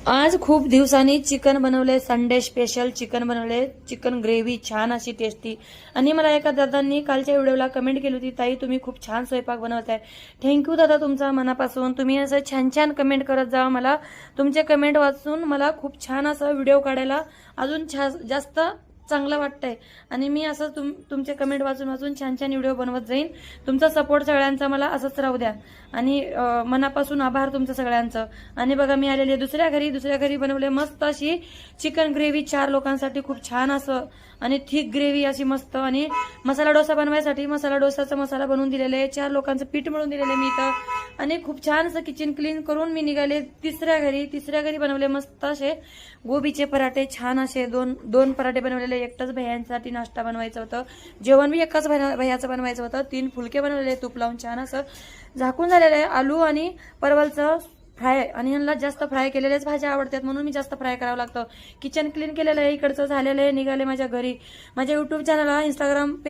आज खूप दिवसांनी चिकन बनवले, संडे स्पेशल चिकन बनवले, चिकन ग्रेव्ही छान अशी टेस्टी. आणि मला एका दादांनी कालच्या व्हिडिओला कमेंट केली होती, ताई तुम्ही खूप छान स्वयंपाक बनवताय. थँक्यू दादा तुमचा मनापासून. तुम्ही असं छान छान कमेंट करत जा. मला तुमचे कमेंट वाचून मला खूप छान असं व्हिडिओ काढायला अजून जास्त चांगलं वाटतंय. आणि मी असं तुमचे कमेंट वाचून वाचून छान छान व्हिडिओ बनवत जाईन. तुमचा सपोर्ट सगळ्यांचा मला असंच राहू द्या. आणि मनापासून आभार तुमचं सगळ्यांचं. आणि बघा मी आलेली दुसऱ्या घरी बनवले मस्त अशी चिकन ग्रेव्ही 4 लोकांसाठी. खूप छान असं आणि थिक ग्रेव्ही अशी मस्त. आणि मसाला डोसा बनवायसाठी मसाला डोसाचा मसाला बनवून दिलेला आहे. 4 लोकांचं पीठ मिळून दिलेलं आहे मी इथं. आणि खूप छान असं किचन क्लीन करून मी निघाले तिसऱ्या घरी बनवले मस्त असे गोबीचे पराठे छान असे. दोन पराठे बनवलेले. एकटाच भैयांसाठी नाश्ता बनवायचं होतं. जेवण मी एकाच भैयाचं बनवायचं होतं. 3 फुलके बनवलेले तूप लावून छान असं झाकून झालेलं आहे. आलू आणि परवलचं फ्राय. आणि ह्यांना जास्त फ्राय केलेल्याच भाज्या आवडतात म्हणून मी जास्त फ्राय करावं लागतं. किचन क्लीन केलेलं आहे, इकडचं झालेलं आहे. निघाले माझ्या घरी. माझ्या युट्यूब चॅनलला इंस्टाग्राम